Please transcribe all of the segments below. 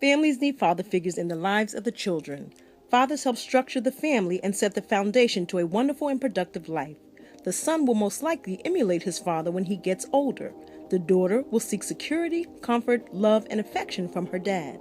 Families need father figures in the lives of the children. Fathers help structure the family and set the foundation to a wonderful and productive life. The son will most likely emulate his father when he gets older. The daughter will seek security, comfort, love, and affection from her dad.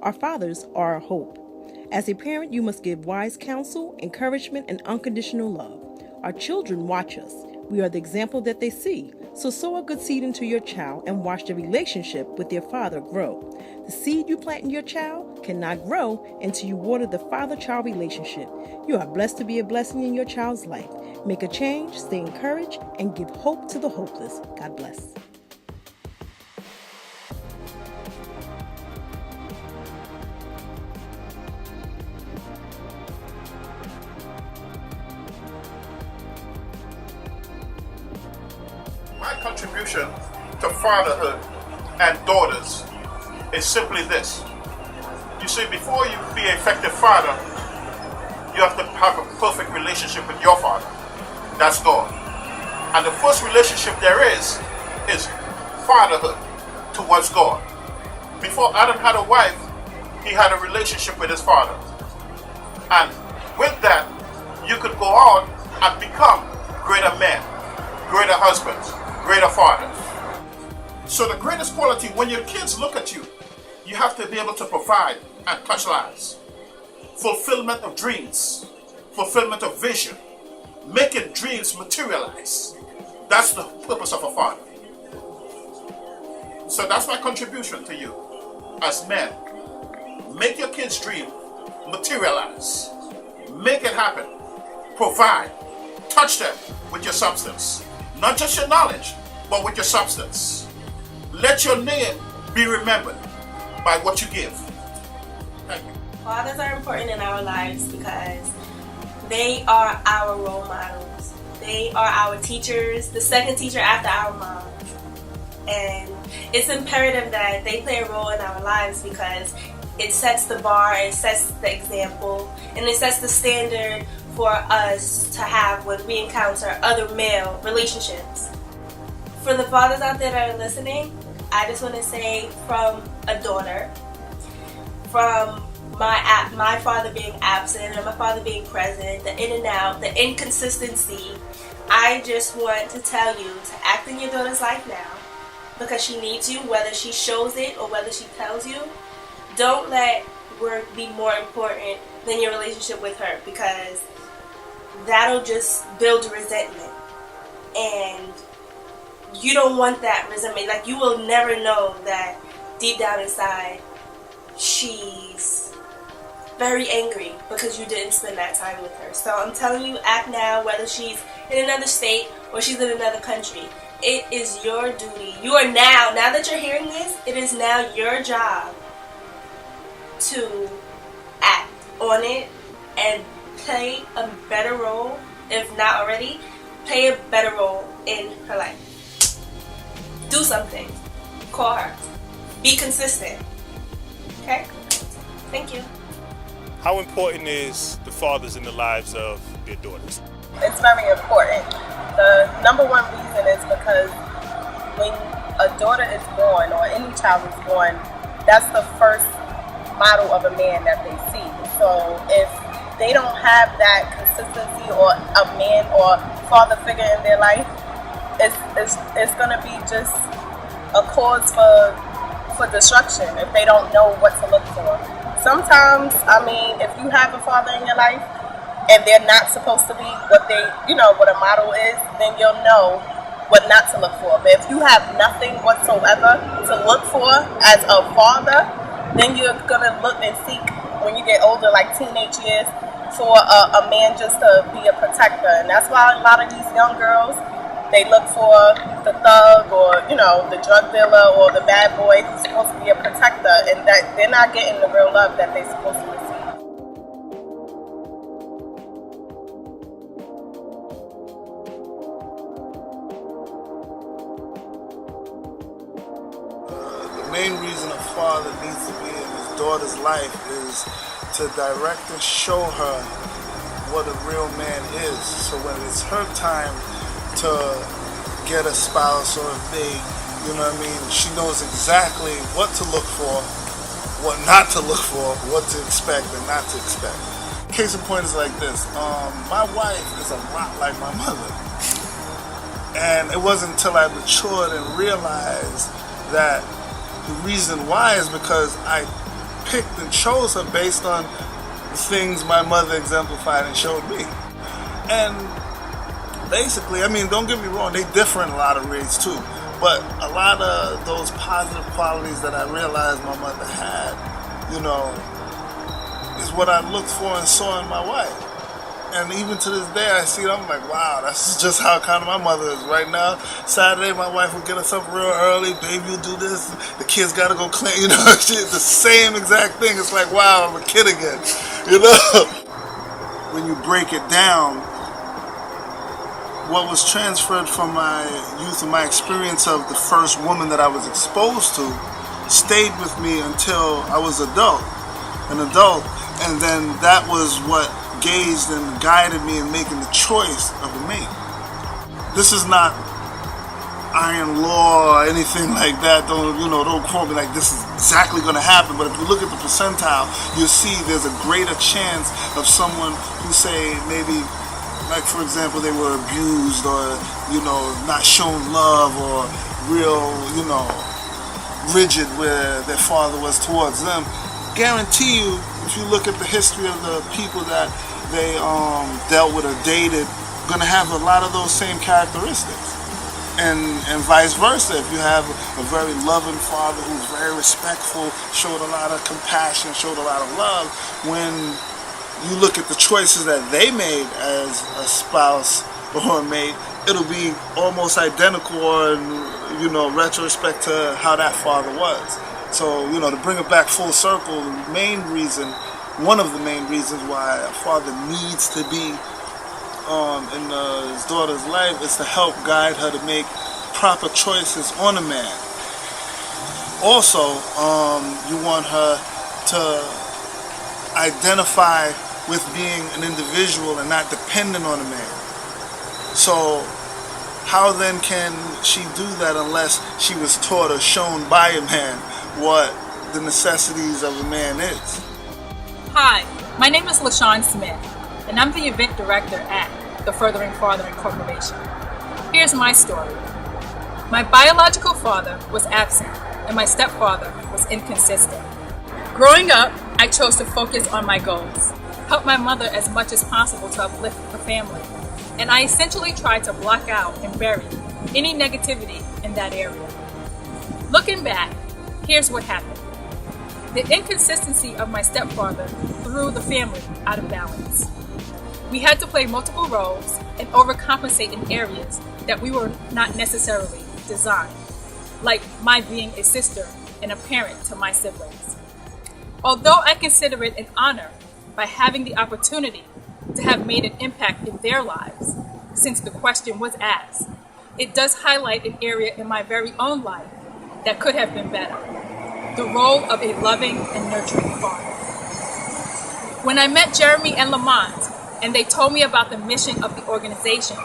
Our fathers are our hope. As a parent, you must give wise counsel, encouragement, and unconditional love. Our children watch us. We are the example that they see. So sow a good seed into your child and watch the relationship with their father grow. The seed you plant in your child cannot grow until you water the father-child relationship. You are blessed to be a blessing in your child's life. Make a change, stay encouraged, and give hope to the hopeless. God bless. My contribution to fatherhood and daughters is simply this. You see, before you be an effective father, you have to have a perfect relationship with your father. That's God. And the first relationship there is fatherhood towards God. Before Adam had a wife, he had a relationship with his father. And with that, you could go on and become greater men, greater husbands, greater fathers. So the greatest quality, when your kids look at you, you have to be able to provide and touch lives. Fulfillment of dreams, fulfillment of vision, making dreams materialize. That's the purpose of a father. So that's my contribution to you as men. Make your kids' dream materialize. Make it happen. Provide. Touch them with your substance. Not just your knowledge, but with your substance. Let your name be remembered by what you give. Thank you. Fathers are important in our lives because they are our role models. They are our teachers, the second teacher after our moms. And it's imperative that they play a role in our lives because it sets the bar, it sets the example, and it sets the standard for us to have when we encounter other male relationships. For the fathers out there that are listening, I just want to say, from a daughter, from my father being absent and my father being present, the in and out, the inconsistency, I just want to tell you to act in your daughter's life now because she needs you, whether she shows it or whether she tells you. Don't let work be more important than your relationship with her because that'll just build resentment. And you don't want that resentment. Like, you will never know that deep down inside she's very angry because you didn't spend that time with her. So I'm telling you, act now, whether she's in another state or she's in another country. It is your duty. You are now that you're hearing this, it is now your job to act on it and play a better role, if not already, play a better role in her life. Do something. Call her. Be consistent. Okay? Thank you. How important is the fathers in the lives of their daughters? It's very important. The number one reason is because when a daughter is born or any child is born, that's the first model of a man that they see. So if they don't have that consistency or a man or father figure in their life, it's going to be just a cause for destruction if they don't know what to look for. Sometimes, I mean, if you have a father in your life and they're not supposed to be what what a model is, then you'll know what not to look for. But if you have nothing whatsoever to look for as a father, then you're going to look and seek, when you get older, like teenage years, for a man just to be a protector. And that's why a lot of these young girls, they look for the thug or, the drug dealer or the bad boy who's supposed to be a protector, and that they're not getting the real love that they're supposed to receive. The main reason a father needs to be in his daughter's life is to direct and show her what a real man is. So when it's her time to get a spouse or a date, she knows exactly what to look for, what not to look for, what to expect and not to expect. Case in point is like this. My wife is a lot like my mother. And it wasn't until I matured and realized that the reason why is because I picked and chose her based on the things my mother exemplified and showed me. And basically, I mean, don't get me wrong, they differ in a lot of ways too. But a lot of those positive qualities that I realized my mother had, you know, is what I looked for and saw in my wife. And even to this day, I see it, I'm like, wow, that's just how kind of my mother is right now. Saturday, my wife will get us up real early. Baby, you'll do this. The kids got to go clean. You know, shit, the same exact thing. It's like, wow, I'm a kid again. You know? When you break it down, what was transferred from my youth and my experience of the first woman that I was exposed to stayed with me until I was an adult. And then that was what gauged and guided me in making the choice of a mate. This is not iron law or anything like that. Don't quote me like this is exactly going to happen. But if you look at the percentile, you'll see there's a greater chance of someone who say maybe, like for example, they were abused or not shown love or real rigid where their father was towards them. Guarantee you, if you look at the history of the people that they dealt with or dated, going to have a lot of those same characteristics. And vice versa. If you have a very loving father who's very respectful, showed a lot of compassion, showed a lot of love, when you look at the choices that they made as a spouse or a mate, it'll be almost identical or in retrospect to how that father was. So, to bring it back full circle, one of the main reasons why a father needs to be in his daughter's life is to help guide her to make proper choices on a man. Also, you want her to identify with being an individual and not dependent on a man. So, how then can she do that unless she was taught or shown by a man what the necessities of a man is? Hi, my name is LaShawn Smith, and I'm the event director at the Furthering Father Incorporation. Here's my story. My biological father was absent, and my stepfather was inconsistent. Growing up, I chose to focus on my goals, help my mother as much as possible to uplift the family, and I essentially tried to block out and bury any negativity in that area. Looking back, here's what happened. The inconsistency of my stepfather threw the family out of balance. We had to play multiple roles and overcompensate in areas that we were not necessarily designed, like my being a sister and a parent to my siblings. Although I consider it an honor by having the opportunity to have made an impact in their lives, since the question was asked, it does highlight an area in my very own life that could have been better. The role of a loving and nurturing father. When I met Jeremy and Lamont, and they told me about the mission of the organization,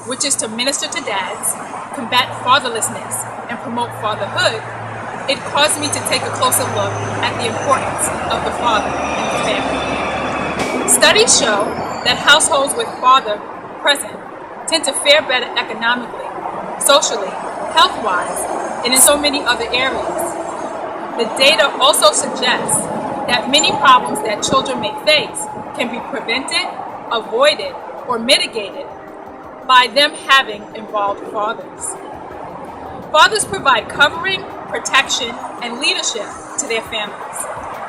which is to minister to dads, combat fatherlessness, and promote fatherhood, it caused me to take a closer look at the importance of the father in the family. Studies show that households with father present tend to fare better economically, socially, health-wise, and in so many other areas. The data also suggests that many problems that children may face can be prevented, avoided, or mitigated by them having involved fathers. Fathers provide covering, protection, and leadership to their families.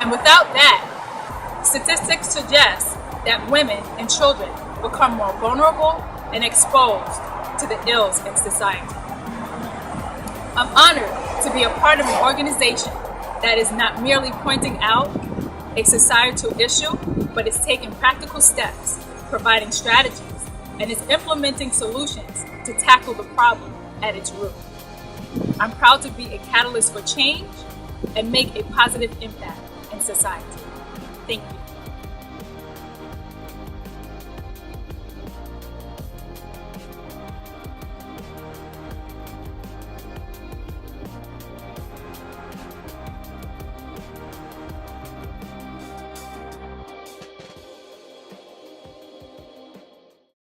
And without that, statistics suggest that women and children become more vulnerable and exposed to the ills in society. I'm honored to be a part of an organization that is not merely pointing out a societal issue, but is taking practical steps, providing strategies, and is implementing solutions to tackle the problem at its root. I'm proud to be a catalyst for change and make a positive impact in society. Thank you.